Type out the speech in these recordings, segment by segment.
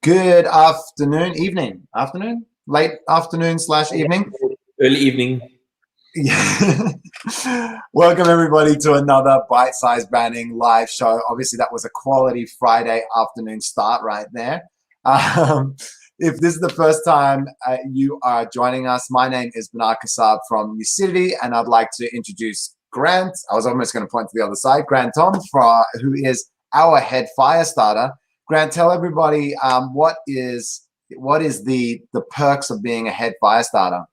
Good afternoon, late afternoon / evening. Early evening. Yeah. Welcome everybody to another bite-sized branding live show. Obviously, that was a quality Friday afternoon start right there. If this is the first time you are joining us, my name is Bernard Kassab from Lucidity, and I'd like to introduce Grant. I was almost going to point to the other side. Grant Thom, who is our head fire starter. Grant, tell everybody what is the perks of being a head fire starter?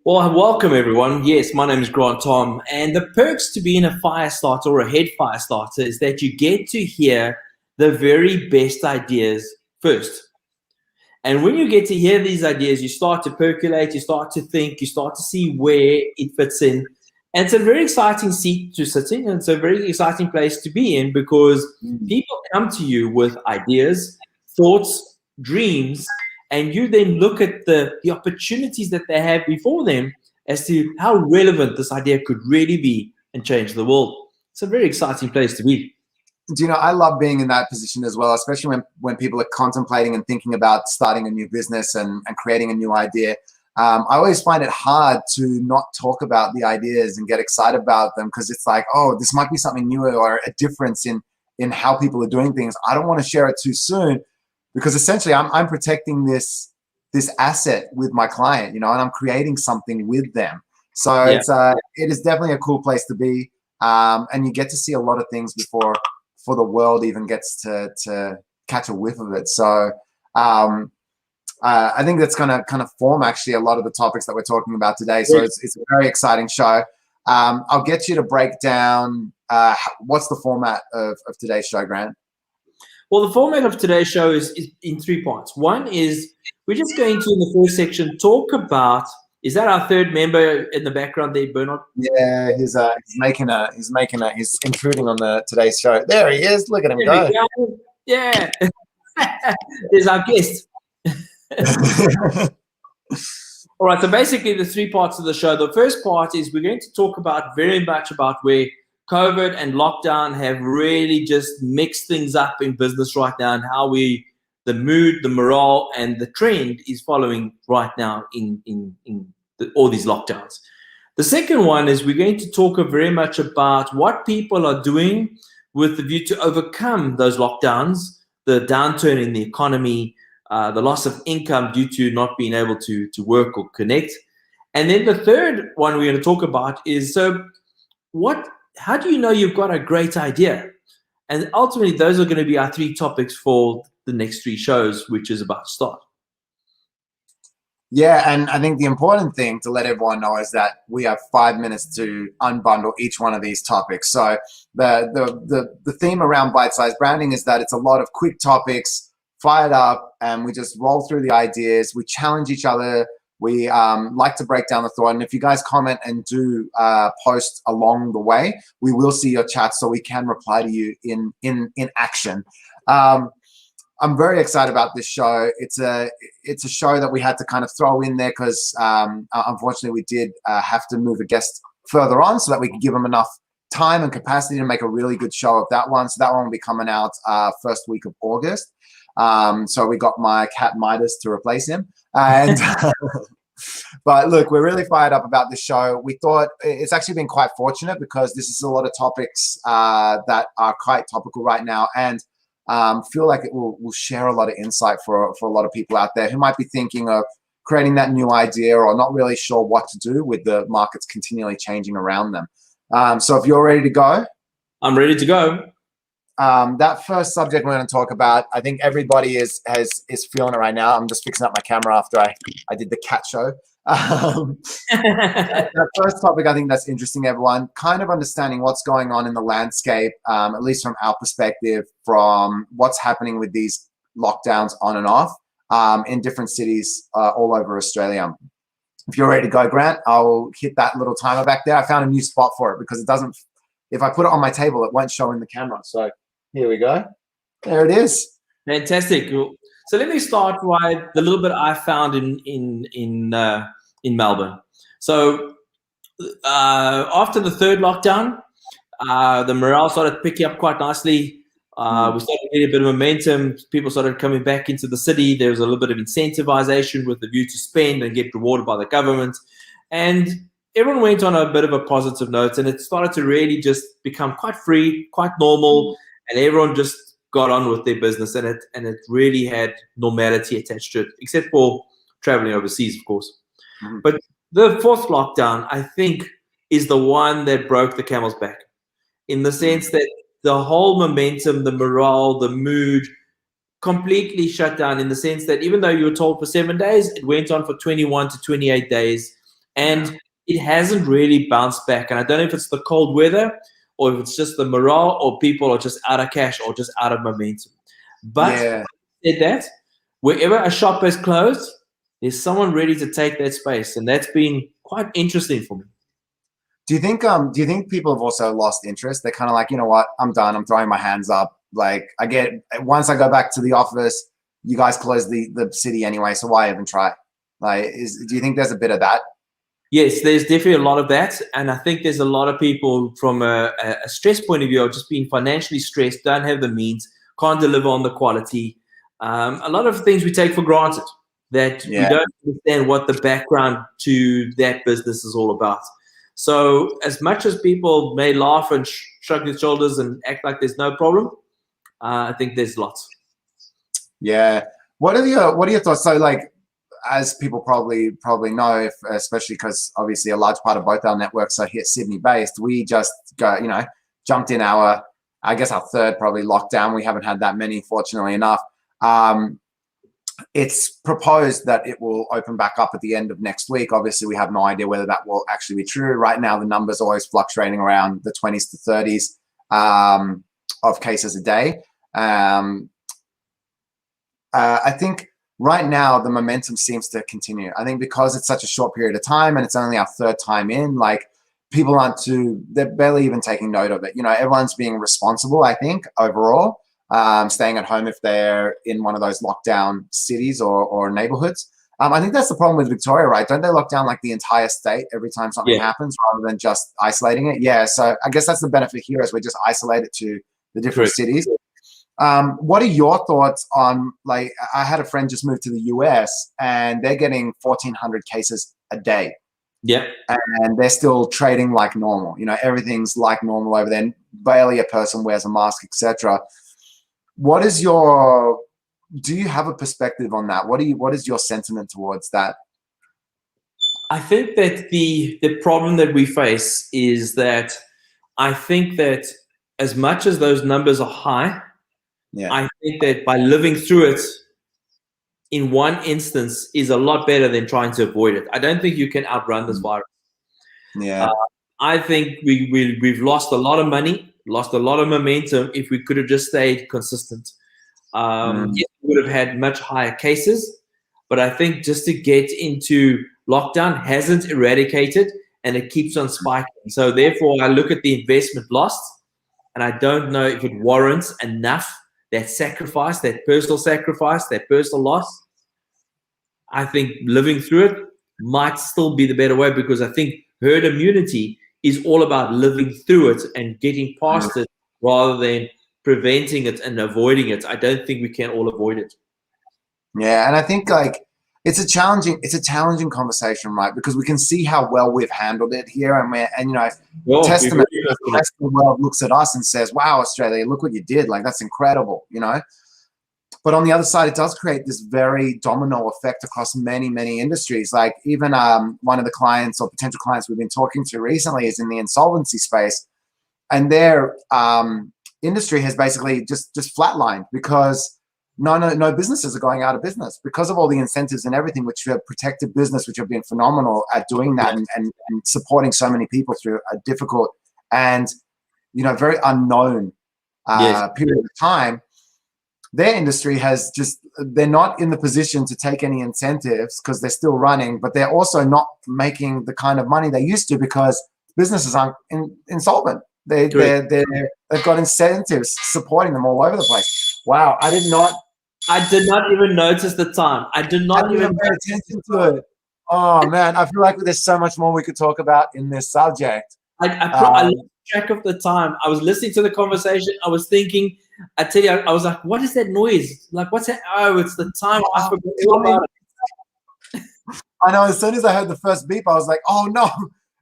Well, welcome everyone. Yes, my name is Grant Thom, and the perks to being a fire starter or a head fire starter is that you get to hear the very best ideas first. And when you get to hear these ideas, you start to percolate, you start to think, you start to see where it fits in. And it's a very exciting seat to sit in, and it's a very exciting place to be in because people come to you with ideas, thoughts, dreams, and you then look at the opportunities that they have before them as to how relevant this idea could really be and change the world. It's a very exciting place to be. Do you know, I love being in that position as well, especially when people are contemplating and thinking about starting a new business and creating a new idea. I always find it hard to not talk about the ideas and get excited about them because it's like, oh, this might be something new or a difference in how people are doing things. I don't want to share it too soon because essentially I'm protecting this asset with my client, and I'm creating something with them. So yeah. It is definitely a cool place to be, and you get to see a lot of things before the world even gets to catch a whiff of it. So I think that's going to kind of form actually a lot of the topics that we're talking about today. So it's a very exciting show. I'll get you to break down what's the format of today's show, Grant? Well, the format of today's show is in 3 parts. One is we're just going to, in the first section, talk about, is that our third member in the background there, Bernard? Yeah, he's intruding on today's show. There he is. Look at him go. Yeah. There's our guest. All right, so basically the 3 parts of the show. The first part is we're going to talk about very much about where COVID and lockdown have really just mixed things up in business right now and how the mood, the morale, and the trend is following right now in all these lockdowns. The second one is we're going to talk very much about what people are doing with the view to overcome those lockdowns, the downturn in the economy, the loss of income due to not being able to work or connect. And then the third one we're going to talk about is, how do you know you've got a great idea? And ultimately, those are going to be our 3 topics for the next 3 shows, which is about start. Yeah, and I think the important thing to let everyone know is that we have 5 minutes to unbundle each one of these topics. So the theme around bite-sized branding is that it's a lot of quick topics, fired up, and we just roll through the ideas. We challenge each other. We like to break down the thought. And if you guys comment and do post along the way, we will see your chat so we can reply to you in action. I'm very excited about this show. It's a show that we had to kind of throw in there because unfortunately we did have to move a guest further on so that we could give them enough time and capacity to make a really good show of that one. So that one will be coming out first week of August. So we got my cat Midas to replace him. And but look, we're really fired up about this show. We thought it's actually been quite fortunate because this is a lot of topics that are quite topical right now, and feel like it will share a lot of insight for a lot of people out there who might be thinking of creating that new idea or not really sure what to do with the markets continually changing around them. So if you're ready to go. I'm ready to go. That first subject we're going to talk about, I think everybody is feeling it right now. I'm just fixing up my camera after I did the cat show. That first topic, I think that's interesting, everyone. Kind of understanding what's going on in the landscape, at least from our perspective, from what's happening with these lockdowns on and off in different cities all over Australia. If you're ready to go, Grant, I'll hit that little timer back there. I found a new spot for it because it doesn't, if I put it on my table, it won't show in the camera. So here we go. There it is. Fantastic. So let me start with the little bit I found in Melbourne. So after the 3rd lockdown, the morale started picking up quite nicely. We started getting a bit of momentum. People started coming back into the city. There was a little bit of incentivization with the view to spend and get rewarded by the government. And everyone went on a bit of a positive note, and it started to really just become quite free, quite normal, and everyone just got on with their business, and it really had normality attached to it, except for traveling overseas, of course. But the fourth lockdown, I think, is the one that broke the camel's back, in the sense that the whole momentum, the morale, the mood completely shut down, in the sense that even though you were told for 7 days, it went on for 21 to 28 days, and it hasn't really bounced back. And I don't know if it's the cold weather or if it's just the morale or people are just out of cash or just out of momentum. But said that, wherever a shop has closed, there's someone ready to take that space, and that's been quite interesting for me. Do you think people have also lost interest? They're kind of like, you know what, I'm done. I'm throwing my hands up. Like, once I go back to the office, you guys close the city anyway, so why even try? Like, do you think there's a bit of that? Yes, there's definitely a lot of that. And I think there's a lot of people from a stress point of view are just being financially stressed, don't have the means, can't deliver on the quality. A lot of things we take for granted, that we don't understand what the background to that business is all about. So as much as people may laugh and shrug their shoulders and act like there's no problem, I think there's lots. Yeah. What are your thoughts? So, like, as people probably know, especially because obviously a large part of both our networks are here Sydney based, we just jumped in our third probably lockdown. We haven't had that many, fortunately enough. It's proposed that it will open back up at the end of next week. Obviously, we have no idea whether that will actually be true. Right now, the numbers are always fluctuating around the 20s to 30s of cases a day. I think right now the momentum seems to continue. I think because it's such a short period of time and it's only our third time in, like, people they're barely even taking note of it. Everyone's being responsible, I think, overall. Staying at home if they're in one of those lockdown cities or neighborhoods. I think that's the problem with Victoria, right? Don't they lock down like the entire state every time something happens rather than just isolating it? Yeah, so I guess that's the benefit here, is we're just isolated to the different cities. What are your thoughts on, like, I had a friend just move to the US and they're getting 1,400 cases a day. Yeah. And they're still trading like normal. Everything's like normal over there. Barely a person wears a mask, etc. Do you have a perspective on that? What is your sentiment towards that? I think that the problem that we face is that I think that as much as those numbers are high, I think that by living through it in one instance is a lot better than trying to avoid it. I don't think you can outrun this virus. Yeah. I think we've lost a lot of money, lost a lot of momentum if we could have just stayed consistent. Yes, we would have had much higher cases, but I think just to get into lockdown hasn't eradicated, and it keeps on spiking. So therefore, I look at the investment lost, and I don't know if it warrants enough that sacrifice, that personal loss. I think living through it might still be the better way, because I think herd immunity is all about living through it and getting past it rather than preventing it and avoiding it. I don't think we can all avoid it. Yeah, and I think, like, it's a challenging conversation, right? Because we can see how well we've handled it here, testament. The rest of the world looks at us and says, "Wow, Australia, look what you did! Like, that's incredible," But on the other side, it does create this very domino effect across many, many industries. Like, even one of the clients or potential clients we've been talking to recently is in the insolvency space, and their industry has basically just flatlined because no businesses are going out of business because of all the incentives and everything, which have protected business, which have been phenomenal at doing that and supporting so many people through a difficult and very unknown period of time. Their industry they're not in the position to take any incentives because they're still running, but they're also not making the kind of money they used to because businesses aren't insolvent. They've got incentives supporting them all over the place. Wow, I did not even notice the time. I did not even pay attention to it. Oh man, I feel like there's so much more we could talk about in this subject. I lost track of the time. I was listening to the conversation. I was thinking, I tell you, I was like, what is that noise? Like, what's that? Oh, it's the time. I forgot all about it. I know. As soon as I heard the first beep, I was like, "Oh no,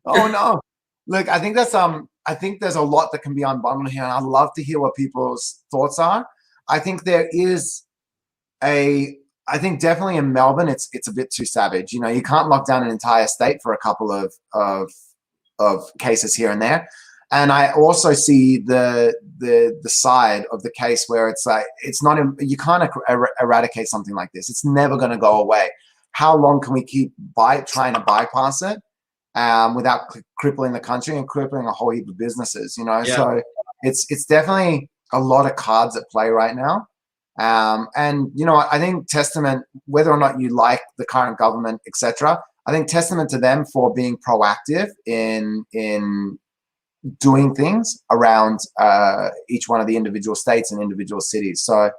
oh no!" Look, I think that's I think there's a lot that can be unbundled here, and I'd love to hear what people's thoughts are. I think there is I think definitely in Melbourne, it's a bit too savage. You know, you can't lock down an entire state for a couple of cases here and there. And I also see the side of the case where it's like it's not you can't eradicate something like this. It's never going to go away. How long can we keep trying to bypass it without crippling the country and crippling a whole heap of businesses? You know, Yeah. So it's definitely a lot of cards at play right now. And you know, I think testament, whether or not you like the current government, etc., I think testament to them for being proactive in doing things around each one of the individual states and individual cities. So,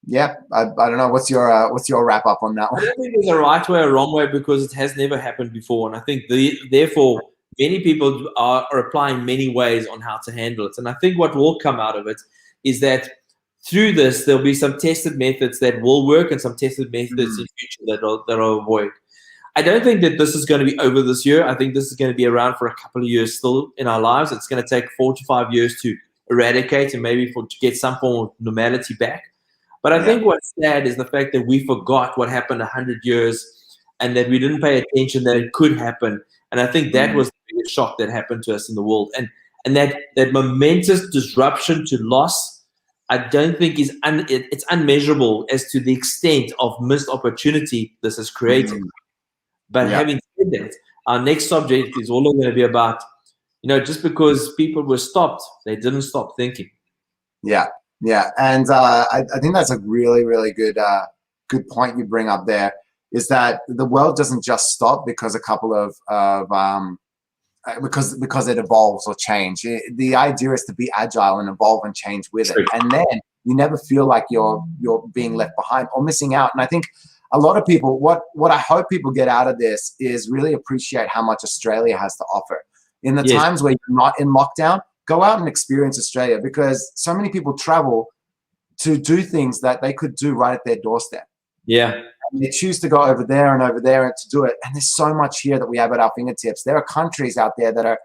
yeah, I don't know. What's your wrap up on that one? I don't think there's a right way or wrong way because it has never happened before, and I think therefore many people are applying many ways on how to handle it. And I think what will come out of it is that through this there'll be some tested methods that will work and some tested methods in future that'll avoid. I don't think that this is going to be over this year. I think this is going to be around for a couple of years still in our lives. It's going to take 4 to 5 years to eradicate and maybe to get some form of normality back. But I think what's sad is the fact that we forgot what happened 100 years and that we didn't pay attention that it could happen. And I think that was the biggest shock that happened to us in the world. And that momentous disruption to loss, I don't think it's unmeasurable as to the extent of missed opportunity this has created. But having said that, our next subject is all going to be about, you know, just because people were stopped, they didn't stop thinking. Yeah. And I think that's a really, really good point you bring up there, is that the world doesn't just stop because a couple of because it evolves or change. The idea is to be agile and evolve and change with it. And then you never feel like you're being left behind or missing out. And I think a lot of people, what I hope people get out of this is really appreciate how much Australia has to offer. In the times where you're not in lockdown, go out and experience Australia, because so many people travel to do things that they could do right at their doorstep. Yeah. And they choose to go over there and to do it. And there's so much here that we have at our fingertips. There are countries out there that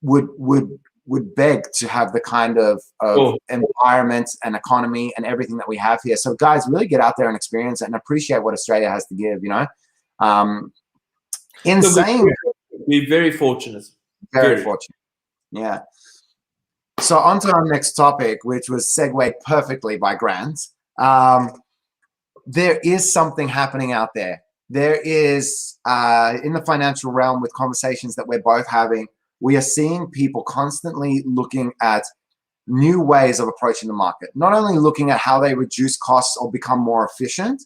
would beg to have the kind of environment and economy and everything that we have here. So guys, really get out there and experience it and appreciate what Australia has to give, you know. Insane. We're very fortunate. Very fortunate. Yeah. So on to our next topic, which was segued perfectly by Grant. There is something happening out there. There is, in the financial realm, with conversations that we're both having, we are seeing people constantly looking at new ways of approaching the market. Not only looking at how they reduce costs or become more efficient,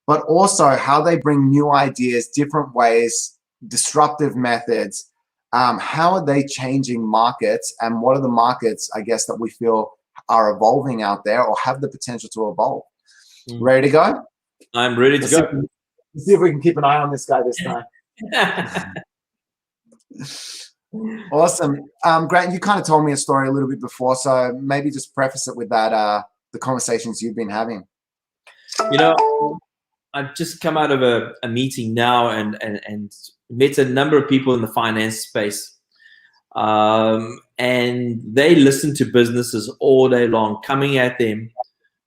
but also how they bring new ideas, different ways, disruptive methods. How are they changing markets, and what are the markets, I guess, that we feel are evolving out there or have the potential to evolve? Ready to go? I'm ready to go. Let's see if we can keep an eye on this guy this time. Awesome. Grant, you kind of told me a story a little bit before, so maybe just preface it with that, the conversations you've been having. You know, I've just come out of a meeting now and met a number of people in the finance space. And they listen to businesses all day long, coming at them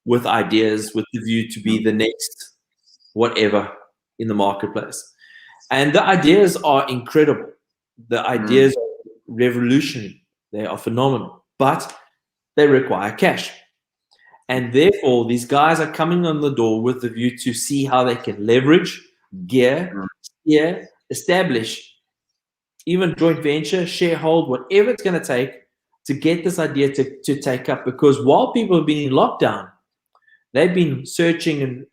with ideas with the view to be the next whatever in the marketplace. And the ideas are incredible. The ideas are revolutionary. They are phenomenal, but they require cash. And therefore, these guys are coming on the door with the view to see how they can leverage, gear, establish, even joint venture, sharehold, whatever it's going to take to get this idea to take up. Because while people have been in lockdown, they've been searching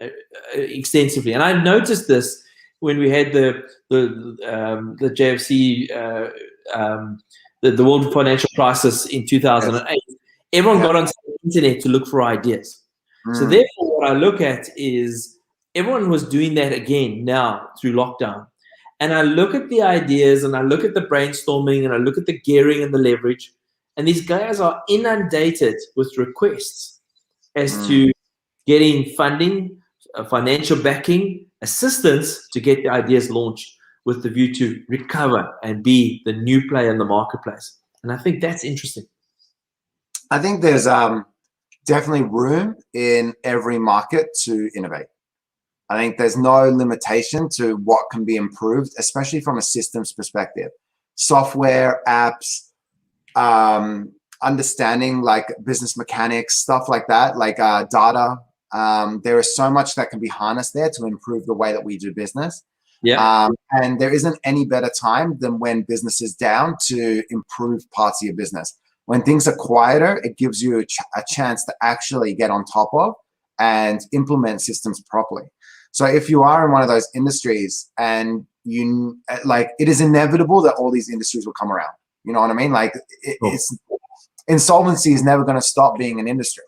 extensively. And I noticed this when we had the JFC, the world financial crisis in 2008. Everyone got onto the internet to look for ideas. So therefore, what I look at is everyone was doing that again now through lockdown. And I look at the ideas and I look at the brainstorming and I look at the gearing and the leverage. And these guys are inundated with requests as to getting funding, financial backing, assistance to get the ideas launched with the view to recover and be the new player in the marketplace. And I think that's interesting. I think there's definitely room in every market to innovate. I think there's no limitation to what can be improved, especially from a systems perspective. Software, apps, understanding like business mechanics, stuff like that, like data. There is so much that can be harnessed there to improve the way that we do business. Yeah. And there isn't any better time than when business is down to improve parts of your business. When things are quieter, it gives you a chance to actually get on top of and implement systems properly. So if you are in one of those industries and you like, it is inevitable that all these industries will come around. You know what I mean? Like it's insolvency is never going to stop being an industry.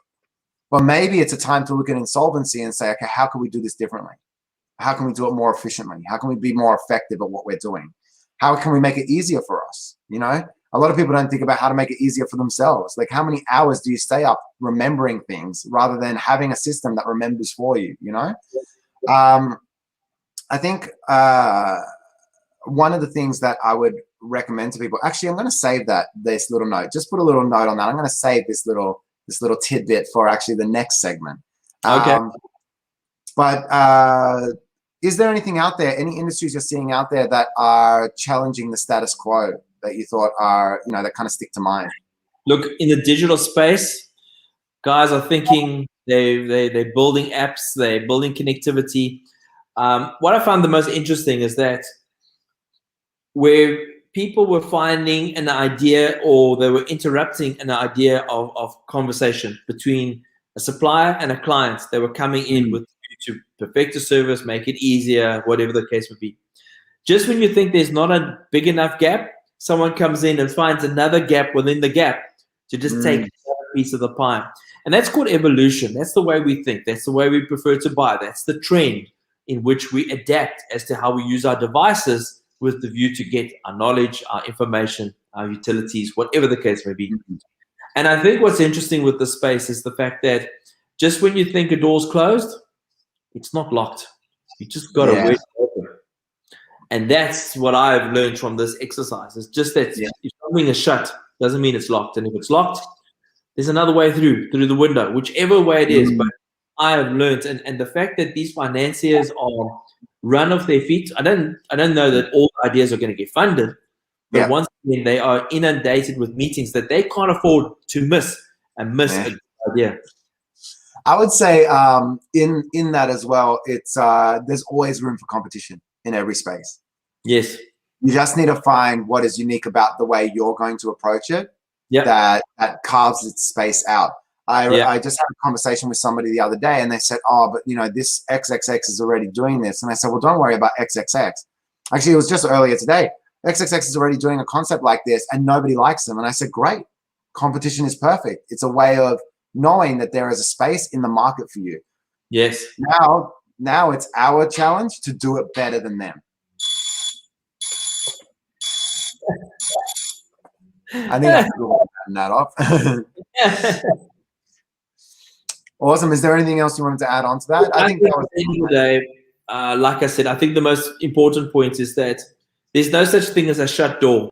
But maybe it's a time to look at insolvency and say, okay, how can we do this differently? How can we do it more efficiently? How can we be more effective at what we're doing? How can we make it easier for us? You know, a lot of people don't think about how to make it easier for themselves. Like how many hours do you stay up remembering things rather than having a system that remembers for you, you know? I think one of the things that I would recommend to people, actually, I'm going to save this little note. Just put a little note on that. I'm going to save this little tidbit for actually the next segment. Okay. But is there anything out there, any industries you're seeing out there that are challenging the status quo that you thought are, you know, that kind of stick to mind? Look, in the digital space, guys are thinking they're building apps, they're building connectivity. What I found the most interesting is that where people were finding an idea or they were interrupting an idea of conversation between a supplier and a client, they were coming in with to perfect the service, make it easier, whatever the case would be. Just when you think there's not a big enough gap, someone comes in and finds another gap within the gap to just take another piece of the pie. And that's called evolution. That's the way we think. That's the way we prefer to buy. That's the trend in which we adapt as to how we use our devices with the view to get our knowledge, our information, our utilities, whatever the case may be. And I think what's interesting with the space is the fact that just when you think a door's closed, it's not locked. You just got to wait open. And that's what I've learned from this exercise. It's just that if something is shut, doesn't mean it's locked. And if it's locked, there's another way through the window, whichever way it is. But I have learned, and the fact that these financiers are run off their feet, I don't know that all ideas are going to get funded, but once again, they are inundated with meetings that they can't afford to miss a good idea. I would say in that as well, it's there's always room for competition in every space. Yes. You just need to find what is unique about the way you're going to approach it that carves its space out. I just had a conversation with somebody the other day and they said, oh, but you know, this XXX is already doing this. And I said, well, don't worry about XXX. Actually, it was just earlier today. XXX is already doing a concept like this and nobody likes them. And I said, great. Competition is perfect. It's a way of knowing that there is a space in the market for you. Yes. Now it's our challenge to do it better than them. I think that's a good way of cutting that off. Awesome. Is there anything else you wanted to add on to that? I think that was at the end of the day, like I said, I think the most important point is that there's no such thing as a shut door.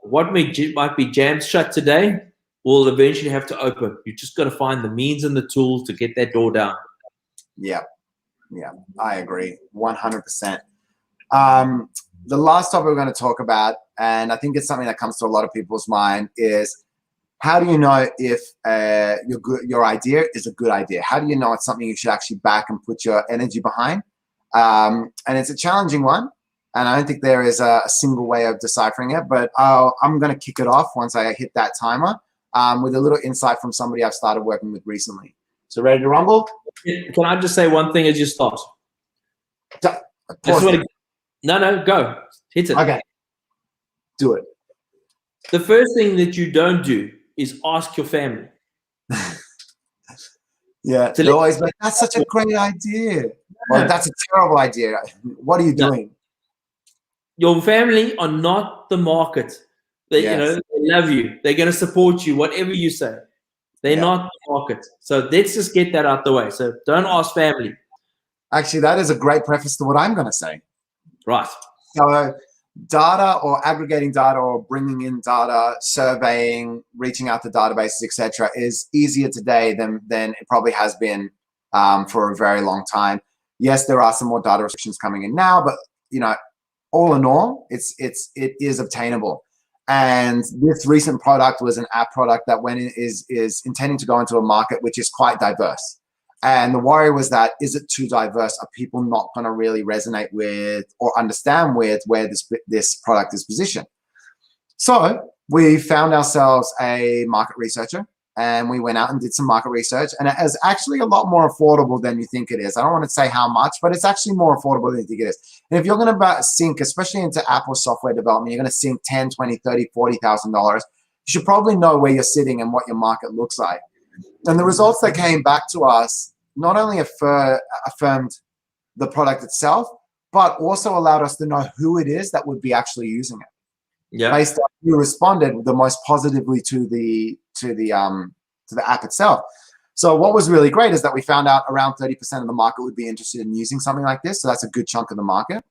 What might be jammed shut today will eventually have to open. You just got to find the means and the tools to get that door down. Yeah, I agree 100%. The last topic we're going to talk about, and I think it's something that comes to a lot of people's mind, is how do you know if your idea is a good idea? How do you know it's something you should actually back and put your energy behind? And it's a challenging one, and I don't think there is a single way of deciphering it, but I'm going to kick it off once I hit that timer with a little insight from somebody I've started working with recently. So ready to rumble? Can I just say one thing as you start? No, go. Hit it. Okay. Do it. The first thing that you don't do is ask your family. They're always like, that's such a great idea. Or that's a terrible idea. What are you doing? Your family are not the market. They love you. They're going to support you, whatever you say. They're not the market. So let's just get that out the way. So don't ask family. Actually, that is a great preface to what I'm going to say. Right. So data or aggregating data or bringing in data, surveying, reaching out to databases, etc., is easier today than it probably has been for a very long time. Yes, there are some more data restrictions coming in now, but all in all, it is obtainable. And this recent product was an app product that is intending to go into a market which is quite diverse. And the worry was that, is it too diverse? Are people not going to really resonate with or understand with where this product is positioned? So we found ourselves a market researcher, and we went out and did some market research, and it is actually a lot more affordable than you think it is. I don't want to say how much, but it's actually more affordable than you think it is. And if you're going to sink, especially into Apple software development, you're going to sink $10, $20, $30, $40,000. You should probably know where you're sitting and what your market looks like. And the results that came back to us not only affirmed the product itself, but also allowed us to know who it is that would be actually using it. Yeah. Based on who responded the most positively to the app itself. So what was really great is that we found out around 30% of the market would be interested in using something like this. So that's a good chunk of the market.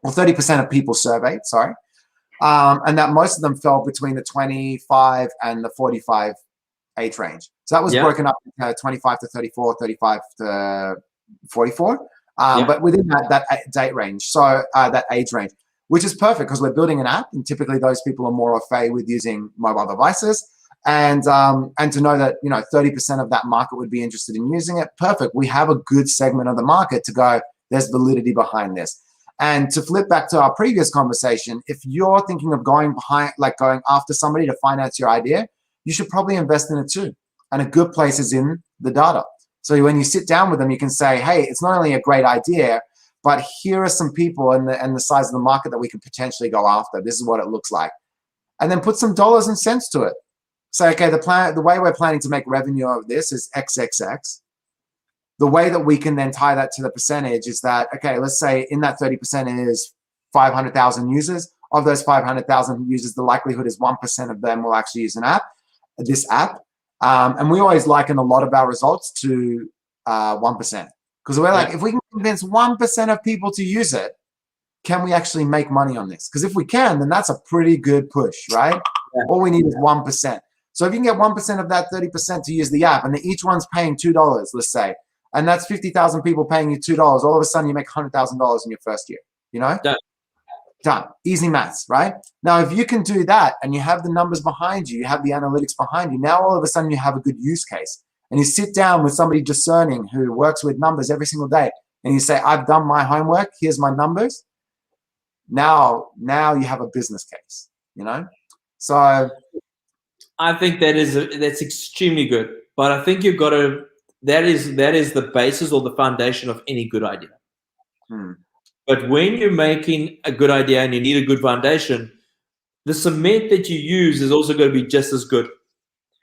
Well, 30% of people surveyed, sorry. And that most of them fell between the 25 and the 45 age range. So that was broken up into 25 to 34, 35 to 44. But within that date range, so that age range, which is perfect because we're building an app, and typically those people are more au fait with using mobile devices. And to know that 30% of that market would be interested in using it, perfect. We have a good segment of the market to go, there's validity behind this. And to flip back to our previous conversation, if you're thinking of going after somebody to finance your idea, you should probably invest in it too. And a good place is in the data. So when you sit down with them, you can say, hey, it's not only a great idea, but here are some people and the size of the market that we could potentially go after. This is what it looks like. And then put some dollars and cents to it. Say, okay, the way we're planning to make revenue of this is XXX. The way that we can then tie that to the percentage is that, okay, let's say in that 30% is 500,000 users. Of those 500,000 users, the likelihood is 1% of them will actually use this app. And we always liken a lot of our results to 1%. Because we're like, if we can convince 1% of people to use it, can we actually make money on this? Because if we can, then that's a pretty good push, right? Yeah. All we need is 1%. So if you can get 1% of that 30% to use the app, and then each one's paying $2, let's say, and that's 50,000 people paying you $2, all of a sudden you make $100,000 in your first year, Done. Easy maths, right? Now, if you can do that and you have the numbers behind you, you have the analytics behind you, now all of a sudden you have a good use case. And you sit down with somebody discerning who works with numbers every single day, and you say, I've done my homework, here's my numbers. Now you have a business case, So I think that's extremely good. But I think you've got to, that is the basis or the foundation of any good idea. But when you're making a good idea and you need a good foundation, the cement that you use is also going to be just as good.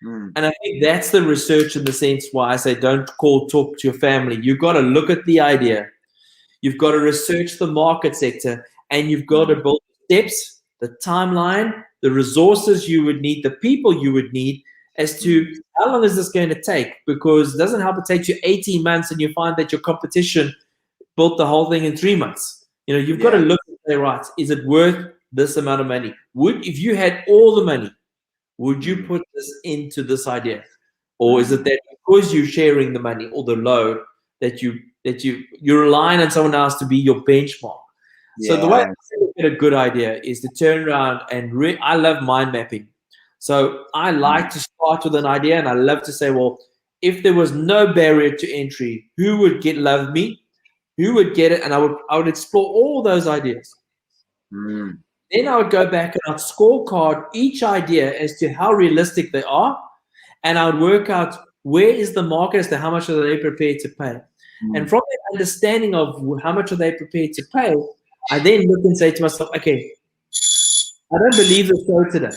And I think that's the research in the sense why I say don't talk to your family. You've got to look at the idea. You've got to research the market sector, and you've got to build steps, the timeline, the resources you would need, the people you would need as to how long is this going to take? Because it doesn't help it take you 18 months and you find that your competition built the whole thing in 3 months. You've got to look and say, right, is it worth this amount of money? If you had all the money, would you put this into this idea? Or is it that because you're sharing the money or the load that you're relying on someone else to be your benchmark? Yeah. So the way I look at a good idea is to turn around and I love mind mapping. So I like to start with an idea, and I love to say, well, if there was no barrier to entry, who would love me? Who would get it? And I would explore all those ideas. Then I would go back and I'd scorecard each idea as to how realistic they are, and I would work out where is the market as to how much are they prepared to pay. And from that understanding of how much are they prepared to pay, I then look and say to myself, okay, I don't believe the show today.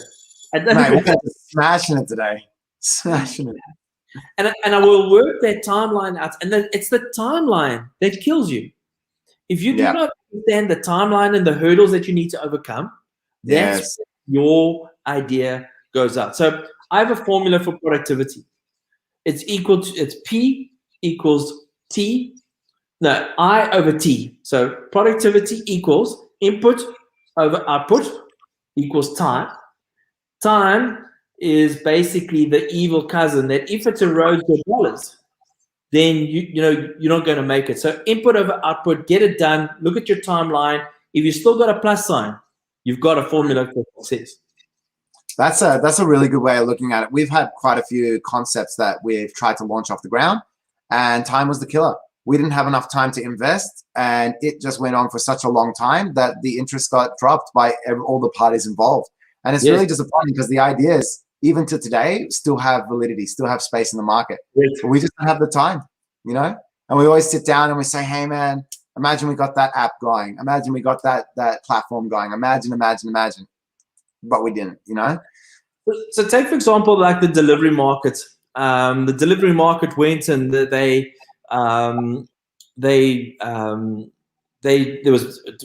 We're smashing it today. Smashing it. And I will work that timeline out. And then it's the timeline that kills you. If you do not understand the timeline and the hurdles that you need to overcome, that's your idea goes out. So I have a formula for productivity. It's P equals T. No, I over T. So productivity equals input over output equals time. Time is basically the evil cousin that if it erodes your dollars, then you're not going to make it. So input over output, get it done. Look at your timeline. If you still got a plus sign, you've got a formula for success. That's a really good way of looking at it. We've had quite a few concepts that we've tried to launch off the ground, and time was the killer. We didn't have enough time to invest, and it just went on for such a long time that the interest got dropped by all the parties involved. And it's really disappointing because the ideas, even to today, still have validity, still have space in the market. But we just don't have the time, you know? And we always sit down and we say, hey, man, imagine we got that app going. Imagine we got that platform going. Imagine. But we didn't, you know? So take, for example, like the delivery market. The delivery market went and there was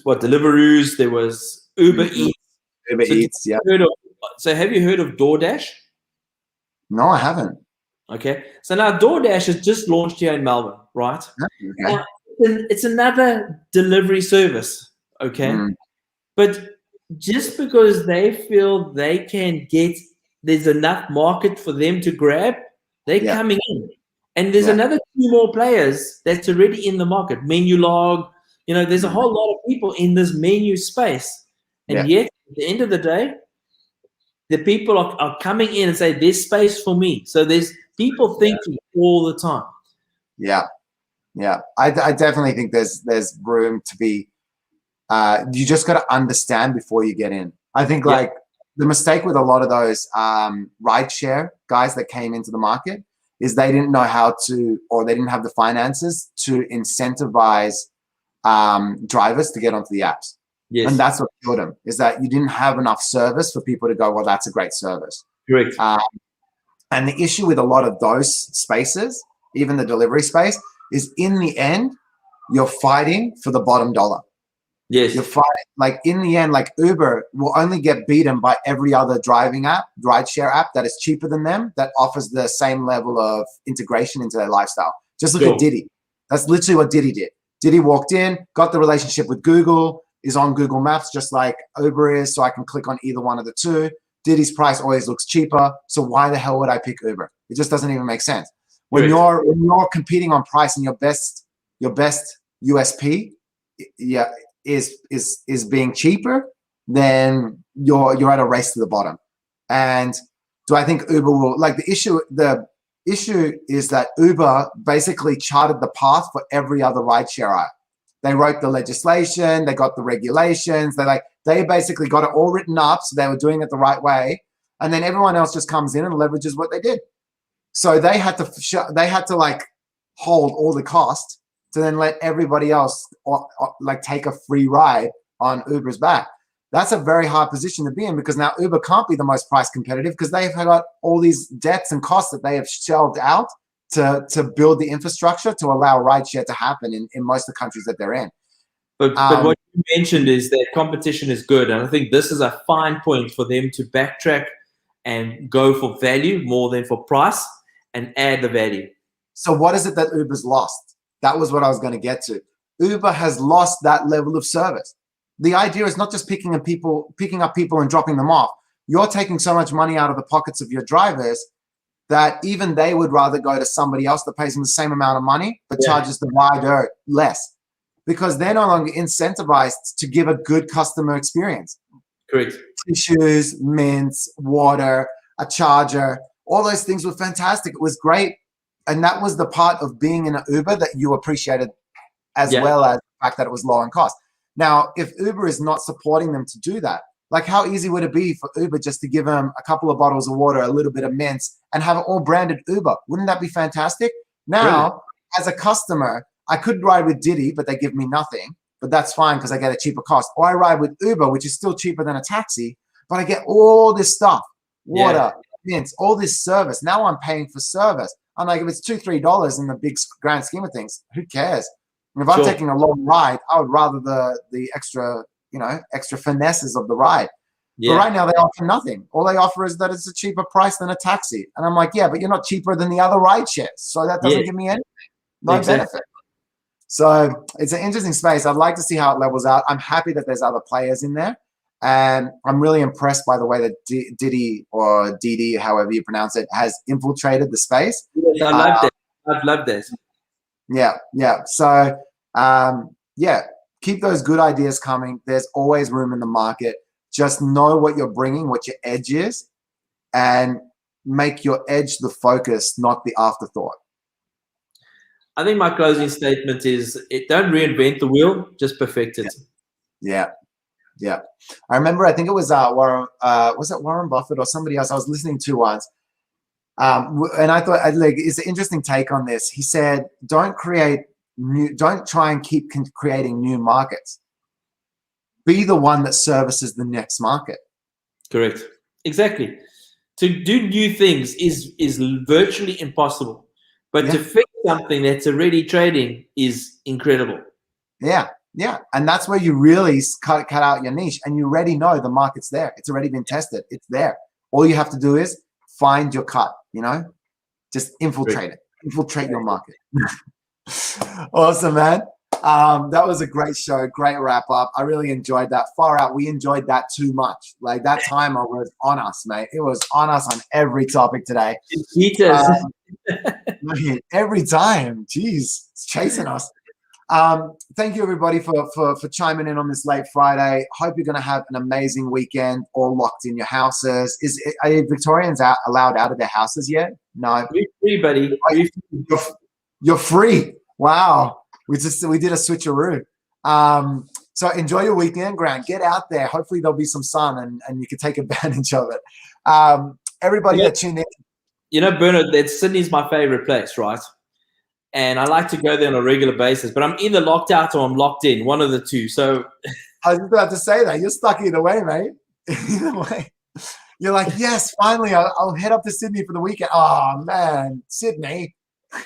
what, Deliveroos, there was Uber Eats. Uber Eats, yeah. So have you heard of DoorDash? No, I haven't. Okay. So now DoorDash has just launched here in Melbourne, right? Okay. Now, it's another delivery service, okay? But just because they feel they can get, there's enough market for them to grab, they're coming in. And there's another 2 more players that's already in the market. Menulog, there's a whole lot of people in this menu space. And yet, at the end of the day, the people are coming in and say, there's space for me. So there's people thinking all the time. Yeah. I definitely think there's room to be, you just got to understand before you get in. I think like the mistake with a lot of those rideshare guys that came into the market is they didn't know how to, or they didn't have the finances to incentivize drivers to get onto the apps. Yes. And that's what killed them, is that you didn't have enough service for people to go, well, that's a great service. Correct. And the issue with a lot of those spaces, even the delivery space, is in the end, you're fighting for the bottom dollar. Yes. You're fighting, like in the end, like Uber will only get beaten by every other driving app, rideshare app that is cheaper than them, that offers the same level of integration into their lifestyle. Just look at Diddy. That's literally what Diddy did. Diddy walked in, got the relationship with Google, is on Google Maps just like Uber is, so I can click on either one of the two. Diddy's price always looks cheaper, so why the hell would I pick Uber? It just doesn't even make sense. When you're competing on price and your best USP is being cheaper, then you're at a race to the bottom. And do I think Uber will, like, the issue is that Uber basically charted the path for every other rideshare app. They wrote the legislation, they got the regulations, they basically got it all written up, so they were doing it the right way. And then everyone else just comes in and leverages what they did. So they had to like hold all the cost to then let everybody else like take a free ride on Uber's back. That's a very hard position to be in, because now Uber can't be the most price competitive because they've got all these debts and costs that they have shelved out to build the infrastructure to allow rideshare to happen in most of the countries that they're in. But what you mentioned is that competition is good. And I think this is a fine point for them to backtrack and go for value more than for price and add the value. So what is it that Uber's lost? That was what I was going to get to. Uber has lost that level of service. The idea is not just picking up people and dropping them off. You're taking so much money out of the pockets of your drivers that even they would rather go to somebody else that pays them the same amount of money but charges the rider less, because they're no longer incentivized to give a good customer experience. Correct. Tissues, mints, water, a charger, all those things were fantastic. It was great. And that was the part of being in an Uber that you appreciated, as well as the fact that it was low in cost. Now, if Uber is not supporting them to do that, like how easy would it be for Uber just to give them a couple of bottles of water, a little bit of mints, and have it all branded Uber? Wouldn't that be fantastic? Now, as a customer, I could ride with Diddy, but they give me nothing. But that's fine because I get a cheaper cost. Or I ride with Uber, which is still cheaper than a taxi, but I get all this stuff, water, mints, all this service. Now I'm paying for service. I'm like, if it's $2, $3 in the big grand scheme of things, who cares? And if I'm taking a long ride, I would rather the extra, extra finesses of the ride. Yeah. But right now they offer nothing. All they offer is that it's a cheaper price than a taxi. And I'm like, yeah, but you're not cheaper than the other ride shares. So that doesn't give me anything. No benefit. So it's an interesting space. I'd like to see how it levels out. I'm happy that there's other players in there. And I'm really impressed by the way that Didi or Didi, however you pronounce it, has infiltrated the space. Yes, I loved it. I've loved this. Yeah. So, yeah, keep those good ideas coming. There's always room in the market. Just know what you're bringing, what your edge is, and make your edge the focus, not the afterthought. I think my closing statement is don't reinvent the wheel, just perfect it. Yeah. I remember, I think it was Warren Buffett or somebody else I was listening to once. And I thought, like, it's an interesting take on this. He said, don't try and keep creating new markets. Be the one that services the next market. Correct. Exactly. To do new things is virtually impossible. But to fix something that's already trading is incredible. Yeah. And that's where you really cut out your niche, and you already know the market's there. It's already been tested. It's there. All you have to do is find your cut, just infiltrate it. Infiltrate your market. Awesome, man. That was a great show. Great wrap up. I really enjoyed that. Far out. We enjoyed that too much. Like, that timer was on us, mate. It was on us on every topic today. Every time. Jeez, it's chasing us. Thank you, everybody, for chiming in on this late Friday. Hope you're going to have an amazing weekend, all locked in your houses. Are Victorians allowed out of their houses yet? No. You're free, buddy. You're free. Wow. We did a switcheroo. So enjoy your weekend, Grant. Get out there. Hopefully there'll be some sun and you can take advantage of it. Everybody that tuned in. Bernard, Sydney's my favorite place, right? And I like to go there on a regular basis, but I'm either locked out or I'm locked in, one of the two. So I was about to say that. You're stuck either way, mate. Either way. You're like, yes, finally, I'll head up to Sydney for the weekend. Oh, man, Sydney.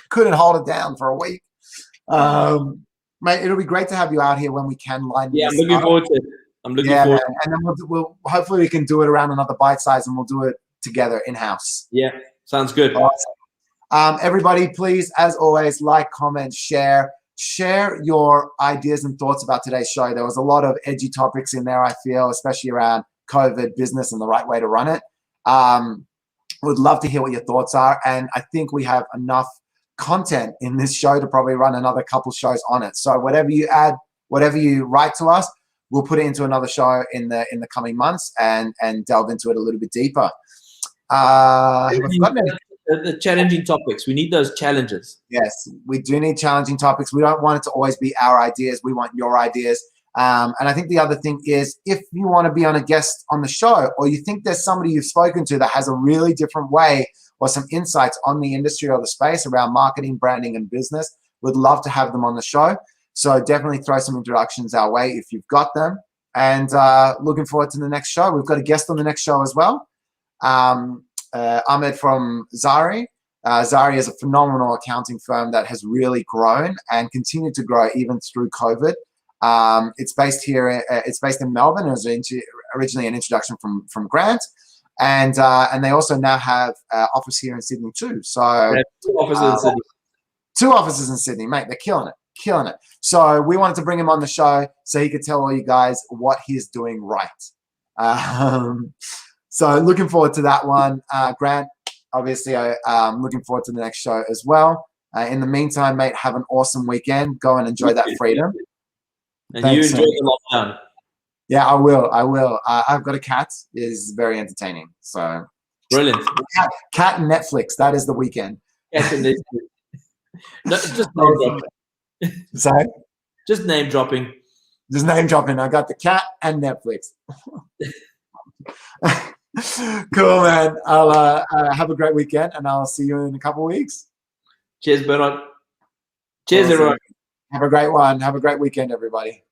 Couldn't hold it down for a week. Mate, it'll be great to have you out here when we can line this. I'm looking forward to it. I'm looking forward to it. And then we'll hopefully we can do it around another bite size, and we'll do it together in-house. Yeah, sounds good. Awesome. Everybody, please, as always, like, comment, share your ideas and thoughts about today's show. There was a lot of edgy topics in there, I feel, especially around COVID, business, and the right way to run it. Would love to hear what your thoughts are, and I think we have enough content in this show to probably run another couple shows on it. So whatever you add, whatever you write to us, we'll put it into another show in the coming months and delve into it a little bit deeper. The challenging topics. We need those challenges. Yes, we do need challenging topics. We don't want it to always be our ideas. We want your ideas. And I think the other thing is, if you want to be on a guest on the show, or you think there's somebody you've spoken to that has a really different way or some insights on the industry or the space around marketing, branding, and business, we'd love to have them on the show. So definitely throw some introductions our way if you've got them. And looking forward to the next show. We've got a guest on the next show as well. Ahmed from Zari. Zari is a phenomenal accounting firm that has really grown and continued to grow even through COVID. It's based here. It's based in Melbourne. It was originally an introduction from Grant, and they also now have office here in Sydney too. So two offices in Sydney. 2 offices in Sydney, mate. They're killing it. So we wanted to bring him on the show so he could tell all you guys what he's doing right. So looking forward to that one. Grant, obviously, I'm looking forward to the next show as well. In the meantime, mate, have an awesome weekend. Go and enjoy that freedom. And thanks, you enjoy the lockdown. Yeah, I will. I've got a cat. It is very entertaining. So brilliant. Cat and Netflix. That is the weekend. Cat and Netflix. No, just name dropping. Sorry? Just name dropping. Just name dropping. I got the cat and Netflix. Cool, man. I'll have a great weekend, and I'll see you in a couple of weeks. Cheers, Bernard. Cheers, awesome. Everyone. Have a great one. Have a great weekend, everybody.